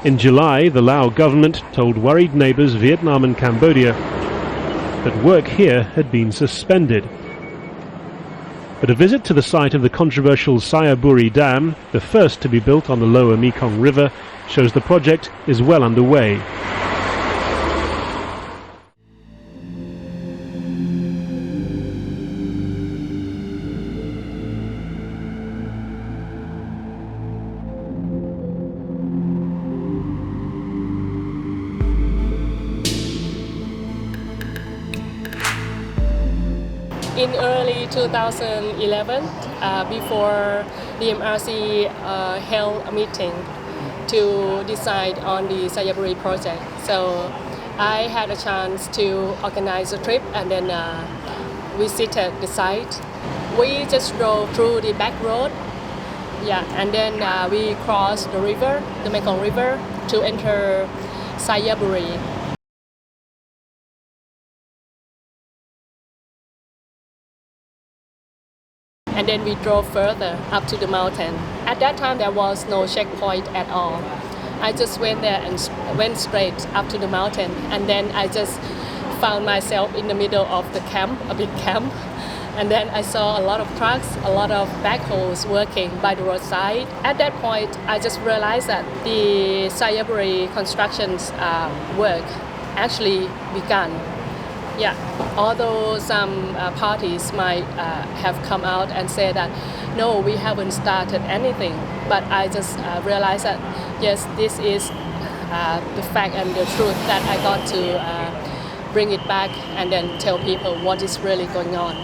In July, the Lao government told worried neighbours Vietnam and Cambodia that work here had been suspended. But a visit to the site of the controversial Xayaburi Dam, the first to be built on the Lower Mekong River, shows the project is well underway. In early 2011, before the MRC held a meeting to decide on the Xayaburi project. So I had a chance to organize a trip and then visited the site. We just drove through the back road, and then we crossed the river, the Mekong River, to enter Xayaburi. And then we drove further up to the mountain. At that time, there was no checkpoint at all. I just went there and went straight up to the mountain. And then I just found myself in the middle of the camp, a big camp. And then I saw a lot of trucks, a lot of backhoes working by the roadside. At that point, I just realized that the Xayaburi construction's work actually began. Although some parties might have come out and say that, no, we haven't started anything. But I just realized that, yes, this is the fact and the truth that I got to bring it back and then tell people what is really going on.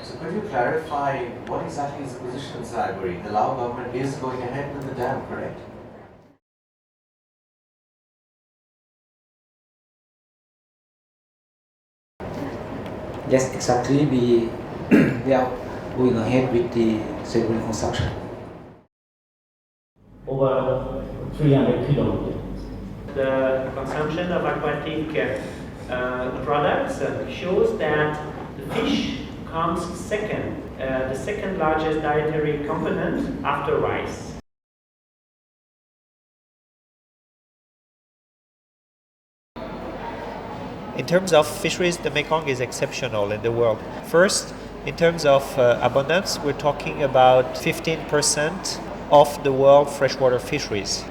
So could you clarify what exactly is the position in Xayaburi? The Lao government is going ahead with the dam, correct? Yes, exactly. We are going ahead with the Xayaburi construction. Over 300 kilometers. The consumption of aquatic products shows that the fish comes second, the second largest dietary component after rice. In terms of fisheries, the Mekong is exceptional in the world. First, in terms of abundance, we're talking about 15% of the world freshwater fisheries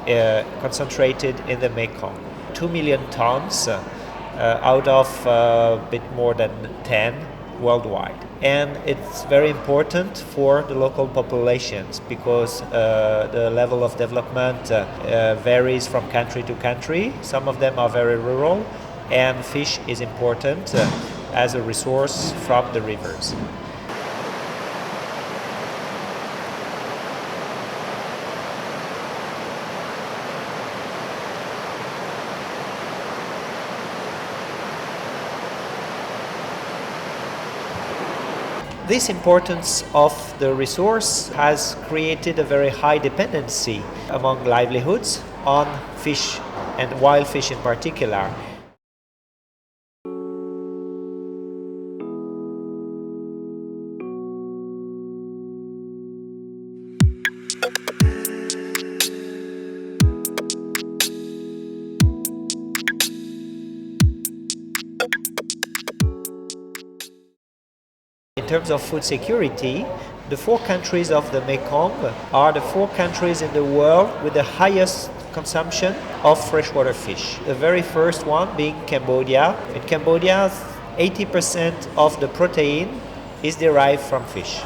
concentrated in the Mekong. 2 million tons out of a bit more than 10 worldwide. And it's very important for the local populations because the level of development varies from country to country. Some of them are very rural, and fish is important as a resource from the rivers. This importance of the resource has created a very high dependency among livelihoods on fish and wild fish in particular. In terms of food security, the 4 countries of the Mekong are the 4 countries in the world with the highest consumption of freshwater fish. The very first one being Cambodia. In Cambodia, 80% of the protein is derived from fish.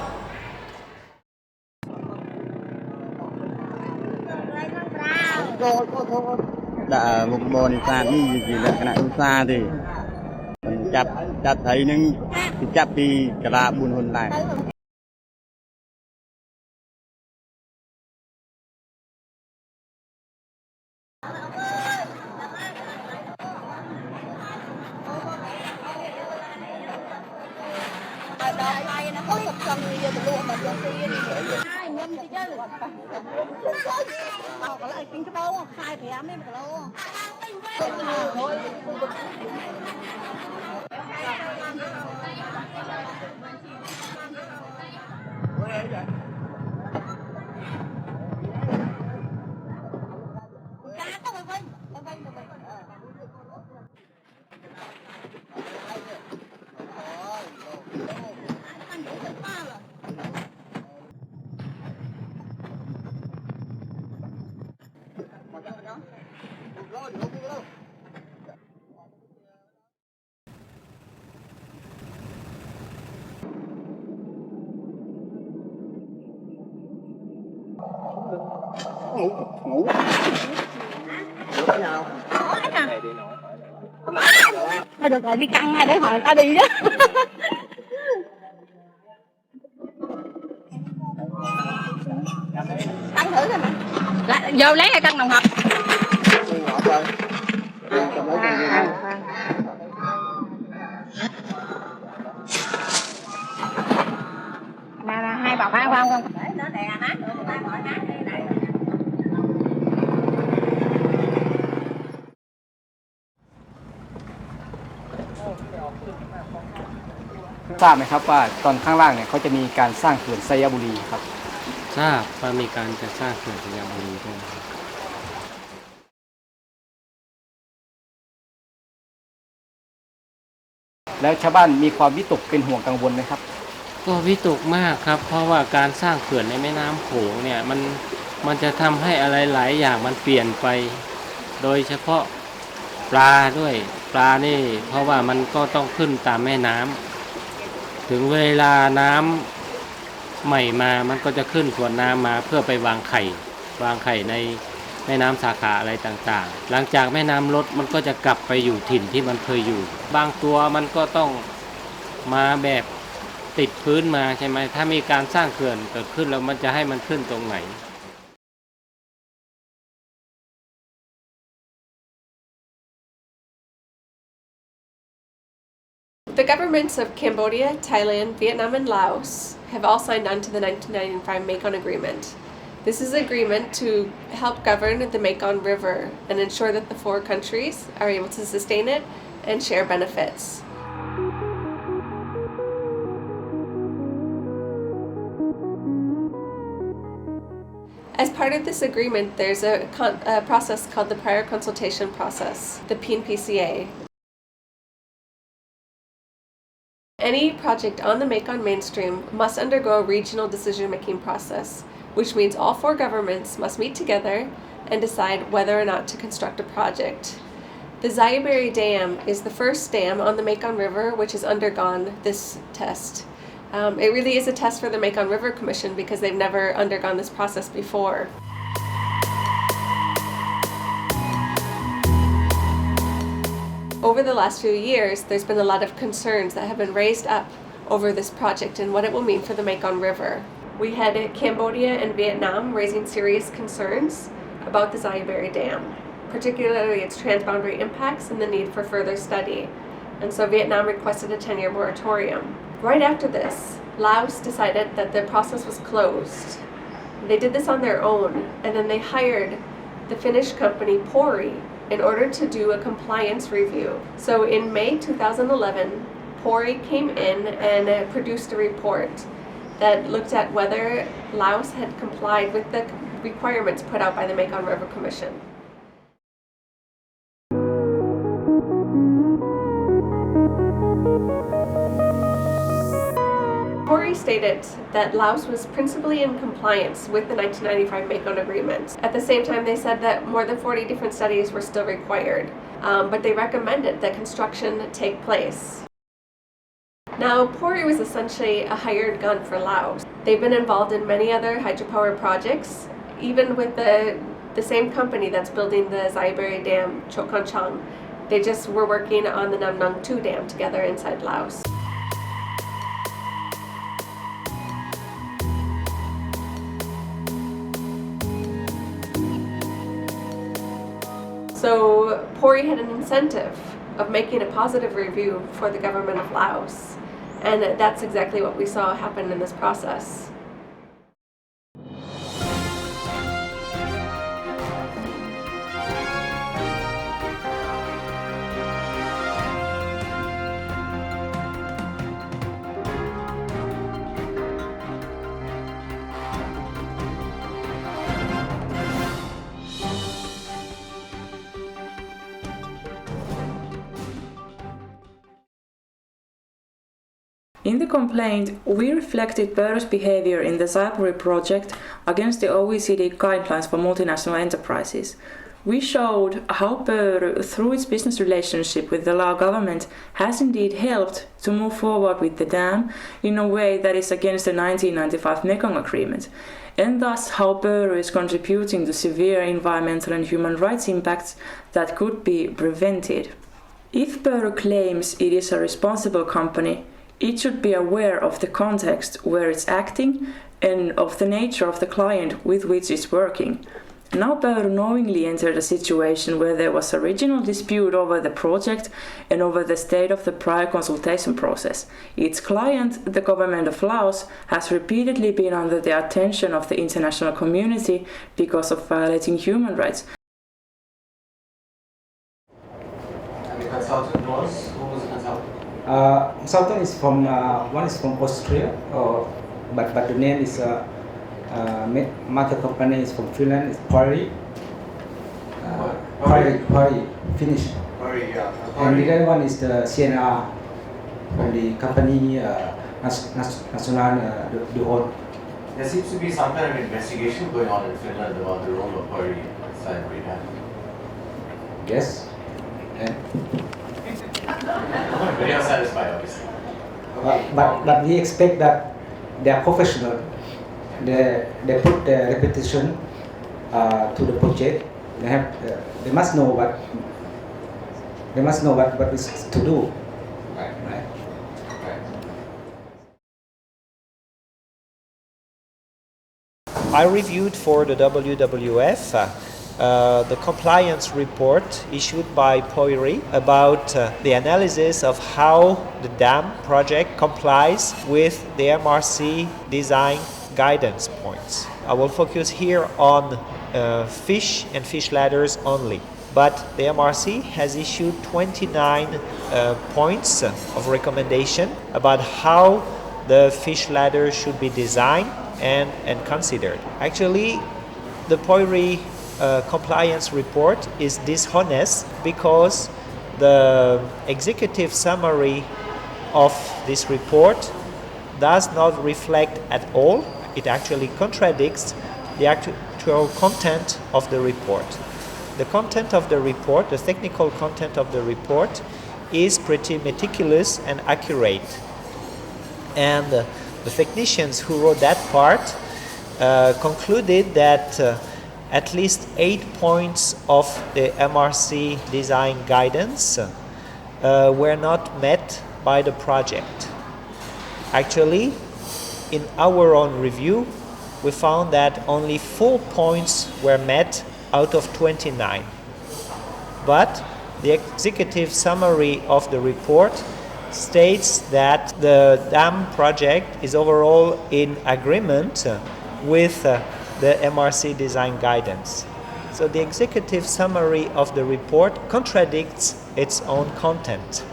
Đã một bò này xa đi gì là cái này xa thì mình chặt thấy nhưng chặt thì cả là buồn hồn lại. Con đi vô từ luôn mà vô kia đi. Ai ngâm thì chứ. Có lại kinh cái bao, khai phải ám em cái lâu. Ngủ. Thôi được rồi, đi căng hai để hỏi ta đi đó. Căng thử xem nè. Vô lấy hai cân đồng hồ. Là hai bọc không? Để nó đè nát được, người ta gọi nát đi này. ทราบไหมครับว่าตอนข้างล่างเนี่ยเขาจะมีการสร้างเขื่อนไซยบุรีครับ ทราบว่ามีการจะสร้างเขื่อนไซยบุรีด้วย แล้วชาวบ้านมีความวิตกเป็นห่วงกังวลไหมครับ ก็วิตกมากครับเพราะว่าการสร้างเขื่อนในแม่น้ำโขงเนี่ยมันจะทำให้อะไรหลายอย่างมันเปลี่ยนไปโดยเฉพาะปลาด้วยปลานี่เพราะว่ามันก็ต้องขึ้นตามแม่น้ำถึงเวลาน้ำใหม่มามันก็จะขึ้นสวนน้ำมาเพื่อไปวางไข่ในแม่น้ำสาขาอะไรต่างๆหลังจากแม่น้ำลดมันก็จะกลับไปอยู่ถิ่นที่มันเคยอยู่บางตัวมันก็ต้องมาแบบติดพื้นมาใช่ไหมถ้ามีการสร้างเขื่อนเกิดขึ้นแล้วมันจะให้มันขึ้นตรงไหน The governments of Cambodia, Thailand, Vietnam, and Laos have all signed on to the 1995 Mekong Agreement. This is an agreement to help govern the Mekong River and ensure that the four countries are able to sustain it and share benefits. As part of this agreement, there's a process called the Prior Consultation Process, the PNPCA. Any project on the Mekong mainstream must undergo a regional decision-making process, which means all four governments must meet together and decide whether or not to construct a project. The Xayaburi Dam is the first dam on the Mekong River which has undergone this test. It really is a test for the Mekong River Commission because they've never undergone this process before. Over the last few years, there's been a lot of concerns that have been raised up over this project and what it will mean for the Mekong River. We had Cambodia and Vietnam raising serious concerns about the Xayaburi Dam, particularly its transboundary impacts and the need for further study. And so Vietnam requested a 10-year moratorium. Right after this, Laos decided that the process was closed. They did this on their own, and then they hired the Finnish company Pöyry in order to do a compliance review. So in May 2011, Pöyry came in and produced a report that looked at whether Laos had complied with the requirements put out by the Mekong River Commission. Pöyry stated that Laos was principally in compliance with the 1995 Mekong Agreement. At the same time, they said that more than 40 different studies were still required, but they recommended that construction take place. Now, Pöyry was essentially a hired gun for Laos. They've been involved in many other hydropower projects, even with the same company that's building the Xayaburi Dam, Chokonchang. They just were working on the Nam Nang 2 Dam together inside Laos. So Pöyry had an incentive of making a positive review for the government of Laos. And that's exactly what we saw happen in this process. In the complaint, we reflected Pöyry's behavior in the Xayaburi project against the OECD guidelines for multinational enterprises. We showed how Pöyry, through its business relationship with the Lao government, has indeed helped to move forward with the dam in a way that is against the 1995 Mekong Agreement, and thus how Pöyry is contributing to severe environmental and human rights impacts that could be prevented. If Pöyry claims it is a responsible company, it should be aware of the context where it's acting and of the nature of the client with which it's working. Now Pöyry knowingly entered a situation where there was a regional dispute over the project and over the state of the prior consultation process. Its client, the government of Laos, has repeatedly been under the attention of the international community because of violating human rights. And the consultant was? Who was the consultant? Consultant is from one is from Austria, but the name is mother company is from Finland. It's Pöyry. Pöyry, Finnish. Pöyry, yeah. And the other one is the CNR from the company National de Haute. There seems to be some kind of investigation going on in Finland about the role of Pöyry in Xayaburi Dam. Yes. And very unsatisfied, obviously. but we expect that they are professional. They put their reputation to the project. They must know what is to do. Right. I reviewed for the WWF the compliance report issued by Pöyry about the analysis of how the dam project complies with the MRC design guidance points. I will focus here on fish and fish ladders only. But the MRC has issued 29 points of recommendation about how the fish ladder should be designed and considered. Actually, the Pöyry compliance report is dishonest because the executive summary of this report does not reflect at all. It actually contradicts the actual content of the report. The content of the report, the technical content of the report, is pretty meticulous and accurate. And the technicians who wrote that part concluded that at least 8 points of the MRC design guidance were not met by the project. Actually, in our own review, we found that only 4 points were met out of 29. But the executive summary of the report states that the dam project is overall in agreement with the MRC design guidance. So the executive summary of the report contradicts its own content.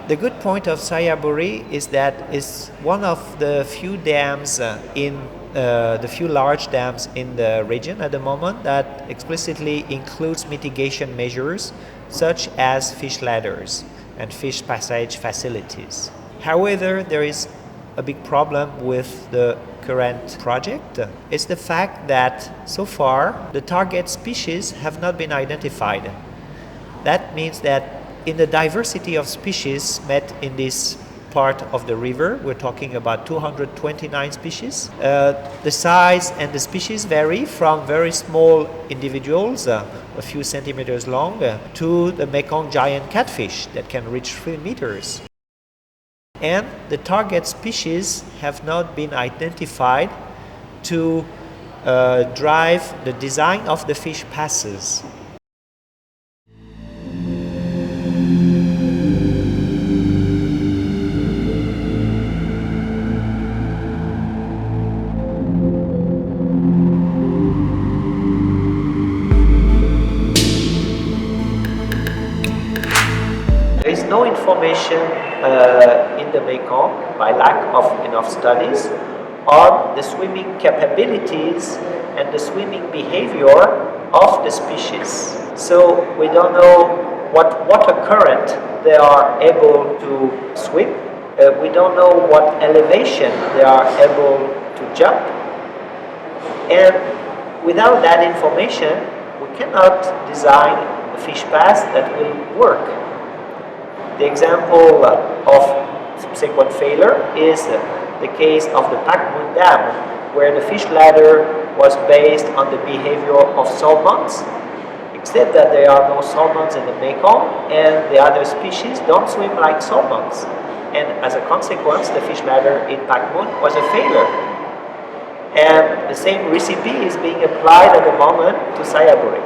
The good point of Xayaburi is that it's one of the few dams the few large dams in the region at the moment that explicitly includes mitigation measures such as fish ladders and fish passage facilities. However, there is a big problem with the current project. It's the fact that so far the target species have not been identified. That means that in the diversity of species met in this part of the river, we're talking about 229 species. The size and the species vary from very small individuals, a few centimeters long, to the Mekong giant catfish that can reach 3 meters. And the target species have not been identified to drive the design of the fish passes. information in the Mekong by lack of enough studies on the swimming capabilities and the swimming behavior of the species. So we don't know what water current they are able to swim. We don't know what elevation they are able to jump. And without that information, we cannot design a fish pass that will work. The example of subsequent failure is the case of the Pak Mun Dam, where the fish ladder was based on the behavior of salmons, except that there are no salmons in the Mekong and the other species don't swim like salmons. And as a consequence, the fish ladder in Pak Mun was a failure. And the same recipe is being applied at the moment to Xayaburi.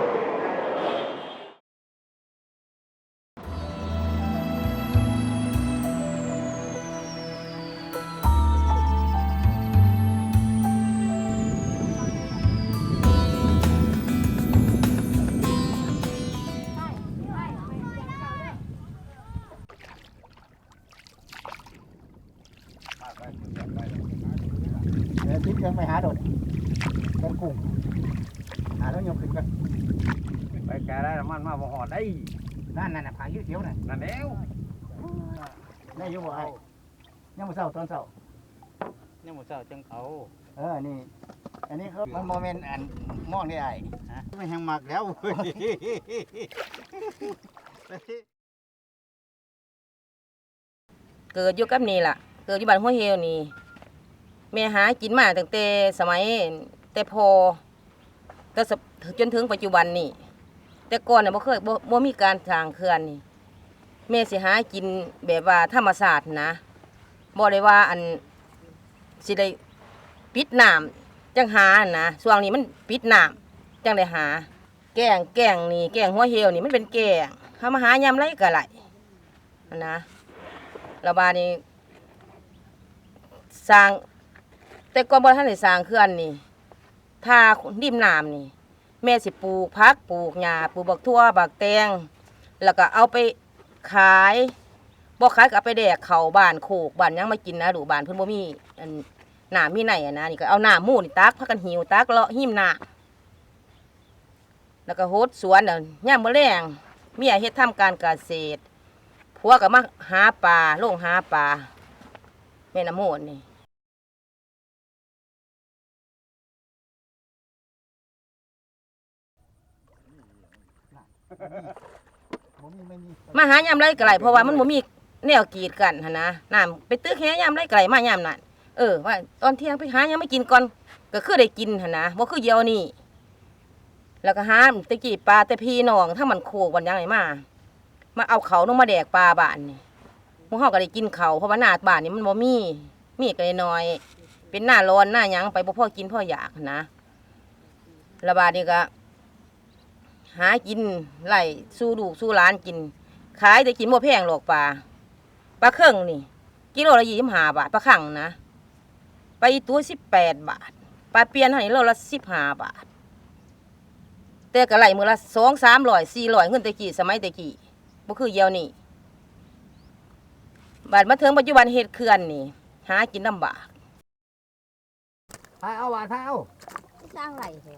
Tiếp chân mày hả rồi con cùng hả nó nhau khinh cơไปแกได้มันมาบ่หอดได้นั่นผางเขียวๆน่ะนั่นแล้วได้อยู่บ่ไอ้ยังบ่เช้าตอนเช้ายังบ่เช้าจังเอานี่อันนี้เขามันโมเมนต์อันมองได้ไอ้ฮะมันแห้งมักแล้วเกิดอยู่กับนี่ล่ะเกิดอยู่บ้านห้วยเฮวนี่แม่หากินมาตั้งแต่สมัยแต่พอแต่จนถึงปัจจุบันนี่แต่ก่อนน่ะบ่มีการสร้างเขื่อนนี่แม่สิหากินแบบว่าธรรมชาตินะบ่ได้ว่าอันสิได้ปิดน้ำจังหานะช่วงนี้มันปิดน้ำจังได้หาแกงนี่แกงหัวเหี่ยวนี่มันเป็นแกงเฮามาหายามไรก็ไหลนะระบาดนี้สร้างแต่ก่อนบ่ทันได้สร้างเขื่อนนี่ถ้าริมน้ำนี่แม่สิปลูกผักปลูกหญ้าปลูกบักทั่วบักแตงแล้วก็เอาไปขายบ่ขายก็เอาไปแดกเข้าบ้านโคกบ้านหยังมากินนะดูบ้านเพิ่นบ่มีน้ำมีไหนนะนี่ก็เอาน้ำหมูนี่ตักพากันหิวตักเลาะหิมน้ำแล้วก็โหดสวนยามมื้อแลงเมียเฮ็ดทำการเกษตรผัวก็มาหาปลาลงหาปลาแม่น้ำมูลนี่มาหายามไรไกลเพราะว่ามันบ่มีแนวกีดกันหั่นนะน้ำไปตึกแหยามไรไกลมายามนั้นว่าตอนเที่ยงไปหายังไม่กินก่อนก็คือได้กินหั่นนะบ่คือเดียวนี่แล้วก็หาตะกี้ปลาแต่พี่น้องถ้ามันโคกวันยังไงมาเอาเขาลงมาแดกปลาบ้านนี่หมู่เฮาก็ได้กินเขาเพราะว่าหน้าบ้านนี่มันบ่มีก็น้อยเป็นหน้าร้อนหน้าหยังไปบ่พอกินพออยากนะระบาดนี่ก็หากินไล่สู้ลูกสู้หลานกินขายได้กินบ่แพงหรอกปลาเครื่องนี่กิโลละ25 บาทปลาคั่งนะปลาอีตัว18 บาทปลาเปียนเท่านี้โลละ15 บาทแต่ก็ไล่มื้อละ200-300 400เงินตะกี้สมัยตะกี้บ่คือเดี๋ยวนี้บาดมาถึงปัจจุบันเฮ็ดเขื่อนนี่หากินลำบากเอาว่าเอาสร้างไหลเหรอ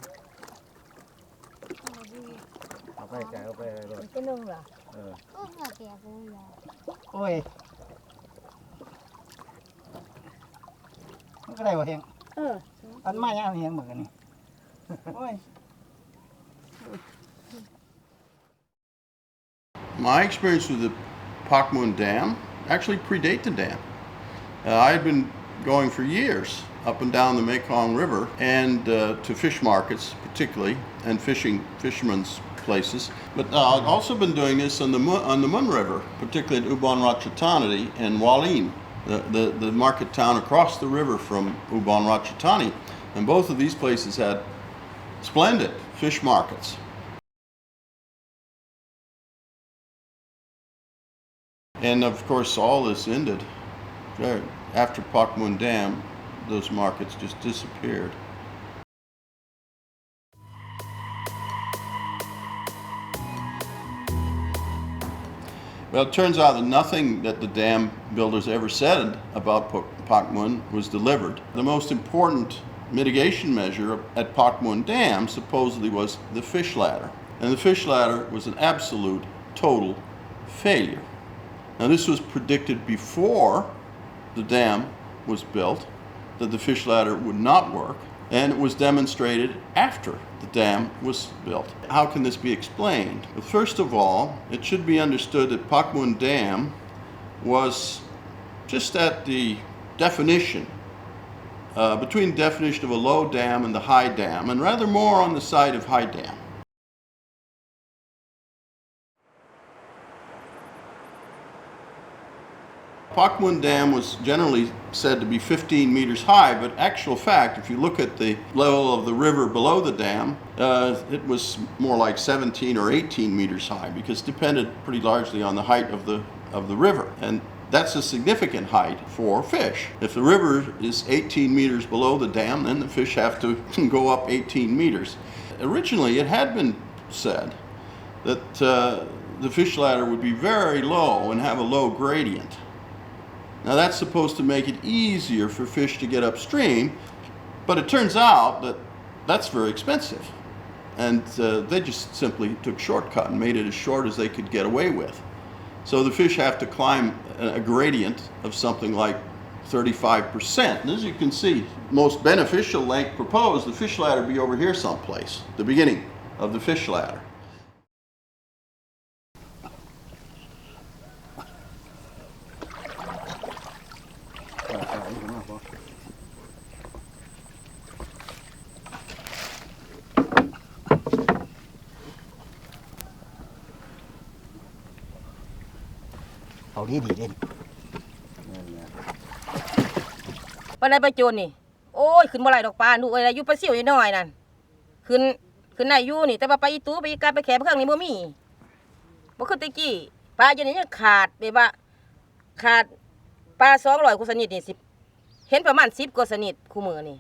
เอาไปเลยจะนึ่งเหรอโอ้ยมันก็ได้บ่เฮงอันมายังเฮงเหมือนกันนี่โอ้ย My experience with the Pak Mun Dam actually predate the dam. I had been going for years up and down the Mekong River and to fish markets particularly and fishermen's places. But I've also been doing this on the Mun River, particularly at Ubon Ratchathani and Walin, the market town across the river from Ubon Ratchathani. And both of these places had splendid fish markets. And of course, all this ended after Pak Mun Dam. Those markets just disappeared. Well, it turns out that nothing that the dam builders ever said about Pak Mun was delivered. The most important mitigation measure at Pak Mun Dam supposedly was the fish ladder. And the fish ladder was an absolute, total failure. Now, this was predicted before the dam was built, that the fish ladder would not work, and it was demonstrated after the dam was built. How can this be explained? Well, first of all, it should be understood that Pak Mun Dam was just at the definition, between the definition of a low dam and the high dam, and rather more on the side of high dam. Pak Mun Dam was generally said to be 15 meters high, but actual fact, if you look at the level of the river below the dam, it was more like 17 or 18 meters high, because it depended pretty largely on the height of the river. And that's a significant height for fish. If the river is 18 meters below the dam, then the fish have to go up 18 meters. Originally, it had been said that the fish ladder would be very low and have a low gradient. Now, that's supposed to make it easier for fish to get upstream, but it turns out that that's very expensive. And they just simply took shortcut and made it as short as they could get away with. So the fish have to climb a gradient of something like 35%. And as you can see, most beneficial length proposed, the fish ladder be over here someplace, the beginning of the fish ladder.วันไหนไปโจรนี่โอ้ยขึ้นบ่ไหลดอกปลาหนูเอ้ยอยู่ปลาซิวอยู่น้อยนั่นขึ้นได้อยู่นี่แต่ว่าไปอีตู้ไปอีกาไปแขไปเครื่องนี่บ่มีบ่คือแตะกี้ปลาอยู่นี่ยังขาดแบบว่าขาดปลา200กว่าชนิดนี่สิเห็นประมาณ10กว่าชนิดคู่มือนี่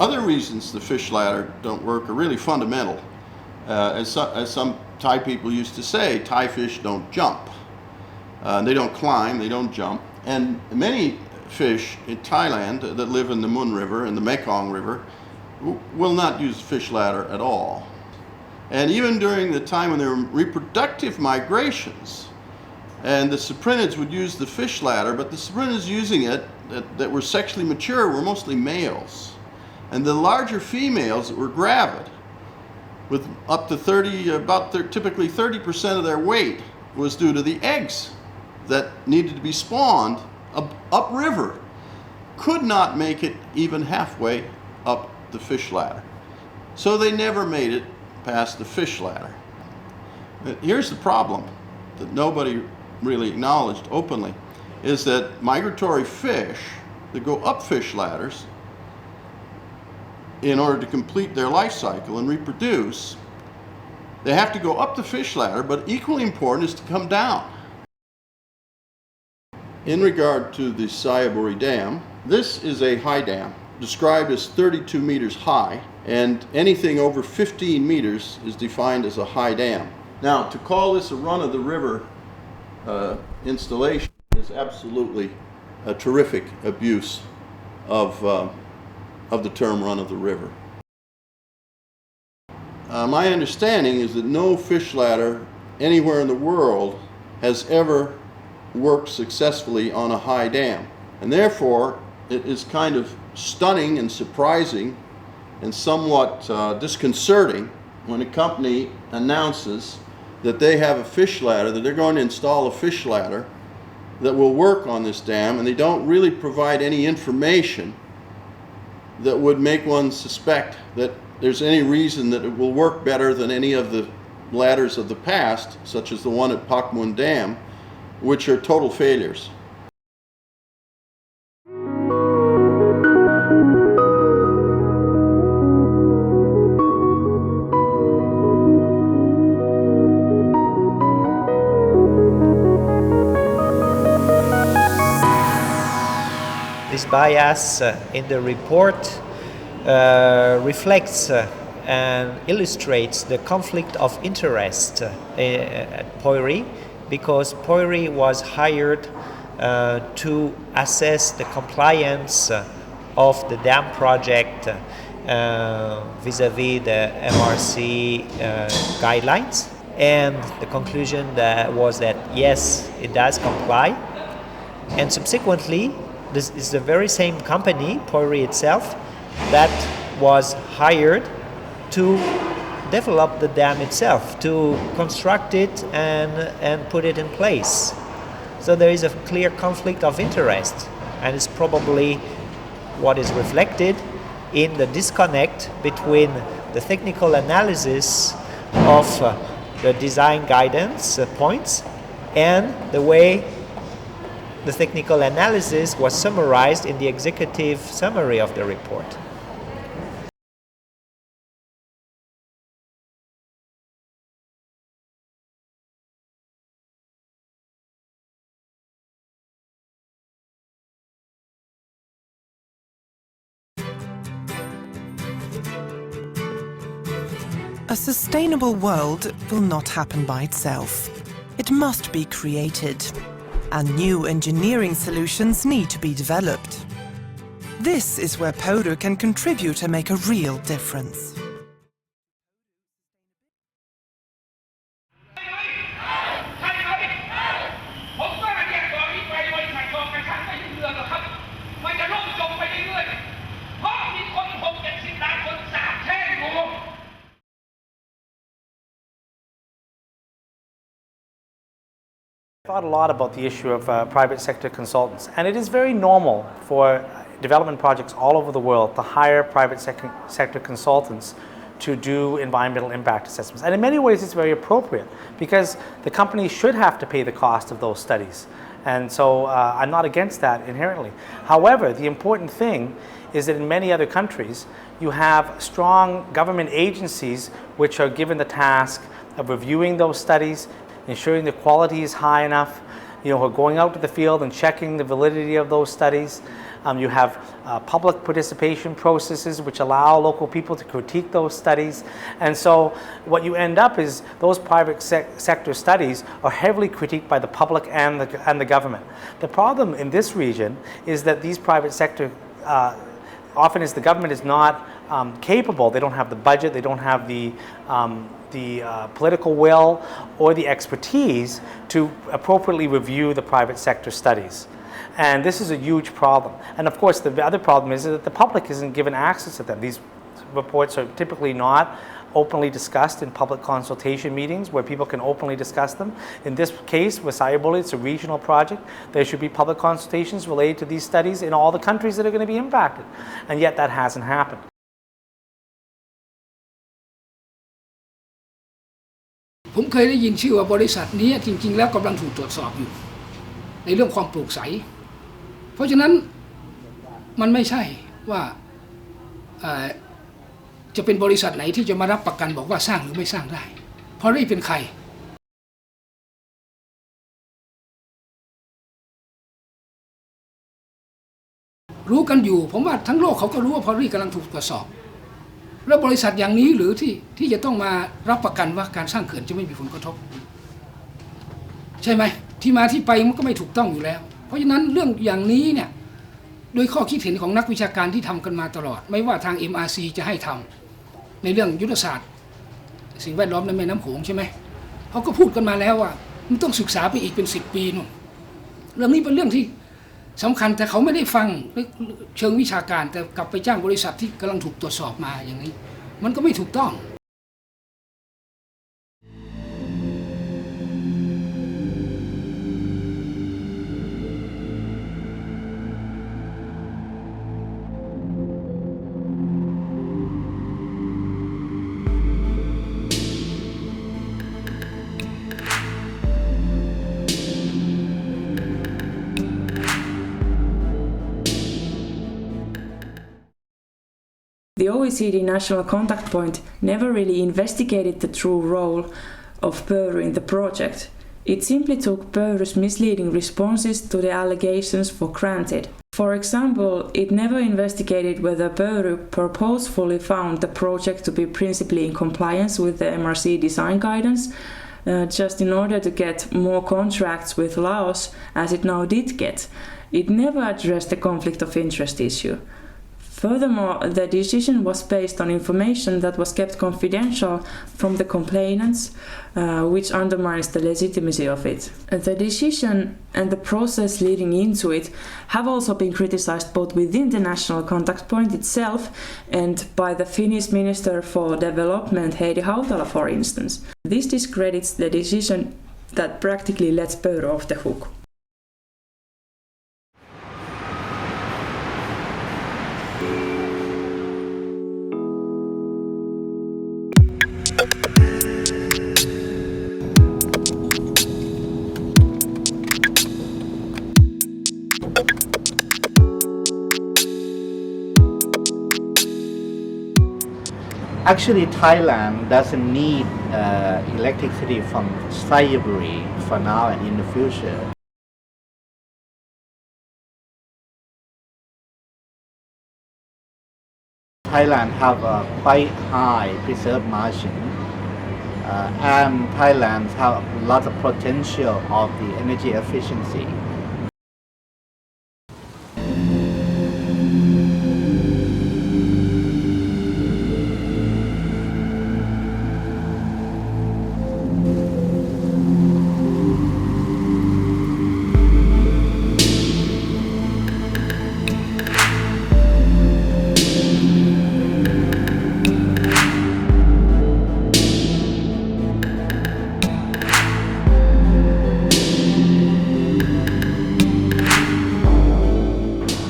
Other reasons the fish ladder don't work are really fundamental. As some Thai people used to say, Thai fish don't jump. They don't climb, they don't jump. And many fish in Thailand that live in the Mun River and the Mekong River will not use the fish ladder at all. And even during the time when there were reproductive migrations, and the cyprinids would use the fish ladder, but the cyprinids using it that were sexually mature were mostly males. And the larger females that were gravid, with up to typically 30% of their weight, was due to the eggs that needed to be spawned upriver, could not make it even halfway up the fish ladder. So they never made it past the fish ladder. Here's the problem that nobody really acknowledged openly, is that migratory fish that go up fish ladders in order to complete their life cycle and reproduce, they have to go up the fish ladder, but equally important is to come down. In regard to the Xayaburi Dam, this is a high dam, described as 32 meters high, and anything over 15 meters is defined as a high dam. Now, to call this a run-of-the-river installation is absolutely a terrific abuse of the term run-of-the-river. My understanding is that no fish ladder anywhere in the world has ever worked successfully on a high dam. And therefore, it is kind of stunning and surprising and somewhat disconcerting when a company announces that they have a fish ladder, that they're going to install a fish ladder that will work on this dam, and they don't really provide any information that would make one suspect that there's any reason that it will work better than any of the ladders of the past, such as the one at Pak Mun Dam, which are total failures. bias in the report reflects and illustrates the conflict of interest at Pöyry, because Pöyry was hired to assess the compliance of the dam project vis-à-vis the MRC guidelines, and the conclusion was that yes, it does comply. And subsequently, this is the very same company, Pöyry itself, that was hired to develop the dam itself, to construct it and put it in place. So there is a clear conflict of interest, and it's probably what is reflected in the disconnect between the technical analysis of the design guidance points and the way the technical analysis was summarized in the executive summary of the report. A sustainable world will not happen by itself. It must be created, and new engineering solutions need to be developed. This is where Pöyry can contribute and make a real difference. I thought a lot about the issue of private sector consultants, and it is very normal for development projects all over the world to hire private sector consultants to do environmental impact assessments. And in many ways it's very appropriate, because the company should have to pay the cost of those studies. And so I'm not against that inherently. However, the important thing is that in many other countries you have strong government agencies which are given the task of reviewing those studies, ensuring the quality is high enough, who are going out to the field and checking the validity of those studies. You have public participation processes which allow local people to critique those studies. And so what you end up is those private sector studies are heavily critiqued by the public and the government. The problem in this region is that these private sector, often as the government is not capable, they don't have the budget, they don't have the political will or the expertise to appropriately review the private sector studies. And this is a huge problem. And of course the other problem is that the public isn't given access to them. These reports are typically not openly discussed in public consultation meetings where people can openly discuss them. In this case with Xayaburi, it's a regional project. There should be public consultations related to these studies in all the countries that are going to be impacted. And yet that hasn't happened. I ผมเคยได้ยินชื่อว่าบริษัทนี้จริงๆแล้วกำลังถูกตรวจสอบอยู่ในเรื่องความโปร่งใสเพราะฉะนั้นมันไม่ใช่ว่าจะเป็นบริษัทไหนที่จะมารับประกันบอกว่าสร้างหรือไม่สร้างได้เพราะนี่เป็นใครรู้กันอยู่ผมว่าทั้งโลกเขาก็รู้ว่าพอรี่กำลังถูกตรวจสอบแล้วบริษัทอย่างนี้หรือที่จะต้องมารับประกันว่าการสร้างเขื่อนจะไม่มีผลกระทบใช่ไหมที่มาที่ไปมันก็ไม่ถูกต้องอยู่แล้วเพราะฉะนั้นเรื่องอย่างนี้เนี่ยโดยข้อคิดเห็นของนักวิชาการที่ทำกันมาตลอดไม่ว่าทาง MRC จะให้ทำในเรื่องยุทธศาสตร์สิ่งแวดล้อมในแม่น้ำโขงใช่ไหมเขาก็พูดกันมาแล้วว่ามันต้องศึกษาไปอีกเป็น10 ปีนู่นเรื่องนี้เป็นเรื่องที่สำคัญแต่เขาไม่ได้ฟังเชิงวิชาการแต่กลับไปจ้างบริษัทที่กำลังถูกตรวจสอบมาอย่างนี้มันก็ไม่ถูกต้อง The OECD National Contact Point never really investigated the true role of Pöyry in the project. It simply took Pöyry's misleading responses to the allegations for granted. For example, it never investigated whether Pöyry purposefully found the project to be principally in compliance with the MRC design guidance, just in order to get more contracts with Laos, as it now did get. It never addressed the conflict of interest issue. Furthermore, the decision was based on information that was kept confidential from the complainants, which undermines the legitimacy of it. The decision and the process leading into it have also been criticized both within the national contact point itself and by the Finnish Minister for Development, Heidi Hautala, for instance. This discredits the decision that practically lets Pöyry off the hook. Actually, Thailand doesn't need electricity from Xayaburi for now and in the future. Thailand have a quite high preserve margin, and Thailand have a lot of potential of the energy efficiency.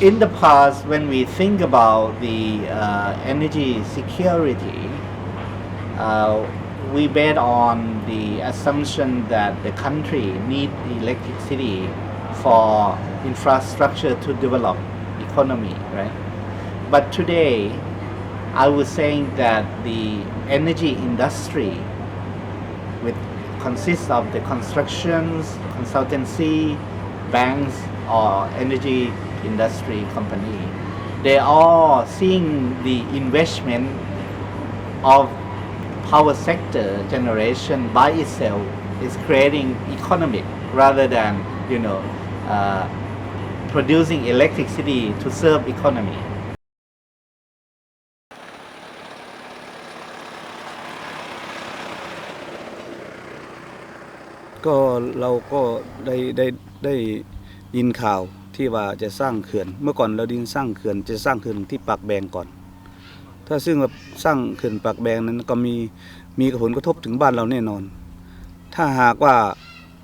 In the past, when we think about the energy security, we bet on the assumption that the country needs electricity for infrastructure to develop economy, right? But today, I was saying that the energy industry, which consists of the constructions, consultancy, banks, or energy industry company, they are seeing the investment of power sector generation by itself is creating economic rather than producing electricity to serve economy. ก็เราก็ได้ยินข่าวที่ว่าจะสร้างเขื่อนเมื่อก่อนเราดินสร้างเขื่อนจะสร้างเขื่อนที่ปากแบงก่อนถ้าซึ่งแบบสร้างเขื่อนปากแบงนั้นก็มีผลกระทบถึงบ้านเราแน่นอนถ้าหากว่า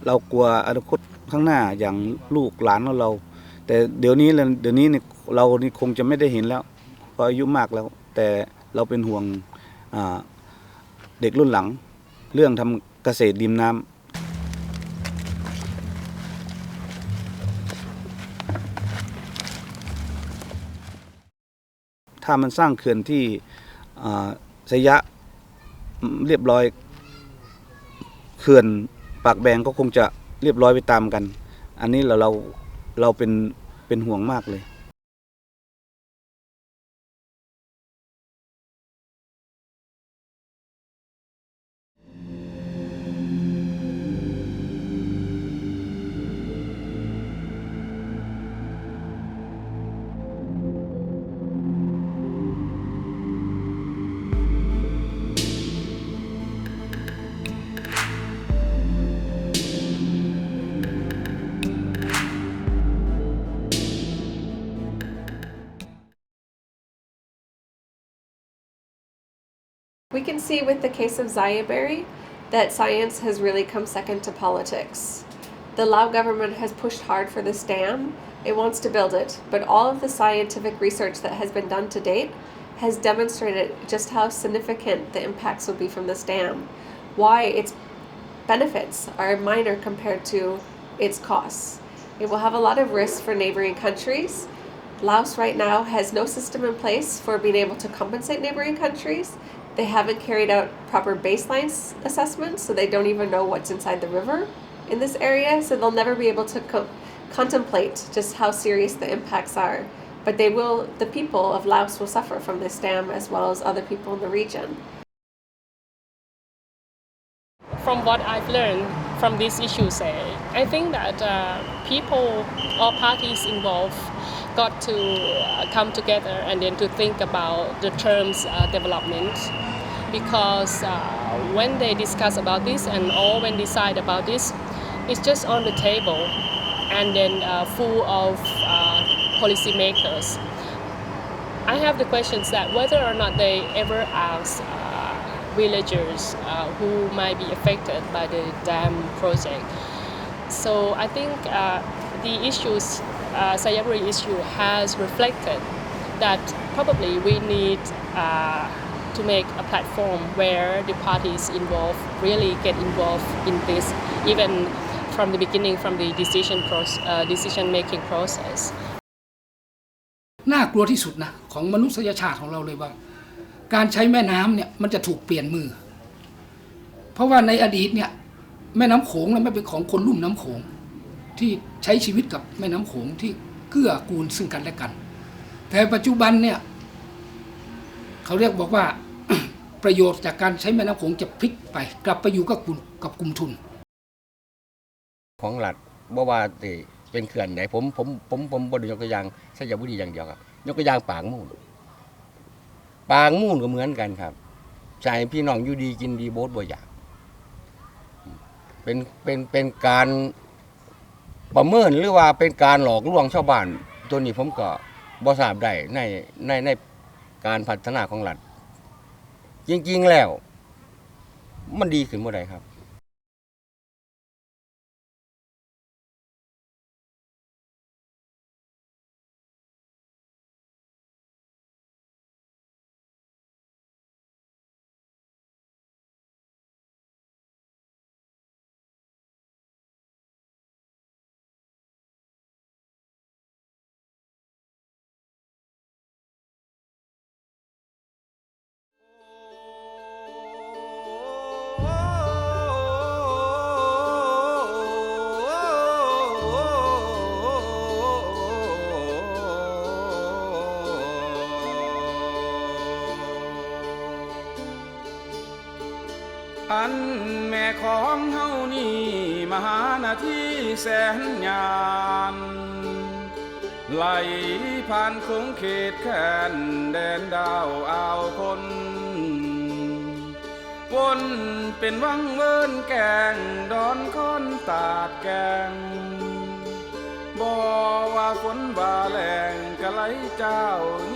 เรากลัวอนาคตข้างหน้าอย่างลูกหลานของเราแต่เดี๋ยวนี้เนี่ยเรานี่คงจะไม่ได้เห็นแล้วเพราะอายุมากแล้วแต่เราเป็นห่วงเด็กรุ่นหลังเรื่องทำเกษตรริมน้ำถ้ามันสร้างเขื่อนที่สยะเรียบร้อยเขื่อนปากแบงก็คงจะเรียบร้อยไปตามกันอันนี้เราเป็นห่วงมากเลย We can see with the case of Xayaburi that science has really come second to politics. The Lao government has pushed hard for this dam. It wants to build it, but all of the scientific research that has been done to date has demonstrated just how significant the impacts will be from this dam, why its benefits are minor compared to its costs. It will have a lot of risks for neighboring countries. Laos right now has no system in place for being able to compensate neighboring countries. They haven't carried out proper baseline assessments, so they don't even know what's inside the river in this area, so they'll never be able to contemplate just how serious the impacts are. But the people of Laos will suffer from this dam as well as other people in the region. From what I've learned from this issue, I think that people or parties involved got to come together and then to think about the terms development, because when they discuss about this and all when decide about this, it's just on the table and then full of policymakers. I have the questions that whether or not they ever ask villagers who might be affected by the dam project. So I think the issues, Xayaburi issue has reflected that probably we need to make a platform where the parties involved really get involved in this, even from the beginning, from the decision-making process. น่ากลัวที่สุดนะของมนุษยชาติของเราเลยว่าการใช้แม่น้ำเนี่ยมันจะถูกเปลี่ยนมือเพราะว่าในอดีตเนี่ยแม่น้ำโขงไม่เป็นของคนลุ่มน้ำโขงที่ใช้ชีวิตกับแม่น้ำโขงที่เกื้อกูลซึ่งกันและกันแต่ปัจจุบันเนี่ยเขาเรียกบอกว่า ประโยชน์จากการใช้แม่น้ำโขงจะพลิกไปกลับไปอยู่กับกลุ่มทุนของรัฐบ่ว่าสิเป็นเขื่อนไหนผมบ่ได้ยกตัวอย่างXayaburiอย่างเดียวครับยกตัวอย่างปางมูลก็เหมือนกันครับใช่พี่น้องอยู่ดีกินดีโบสบ่อยากเป็นการประเมินหรือว่าเป็นการหลอกลวงชาวบ้านตัวนี้ผมก็บ่ทราบได้ในการพัฒนาของรัฐจริงๆแล้วมันดีขึ้นบ่ได้ครับอันแม่ของเฮานี่มหานาทีแสนงามไหลผ่านคงเขตแค้นแดนดาวอ่าวคนวนเป็นวังเวินแกงดอนค้อนตาดแกงบ่ว่าฝนว่าแรงกะไหลเจ้า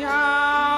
ยาม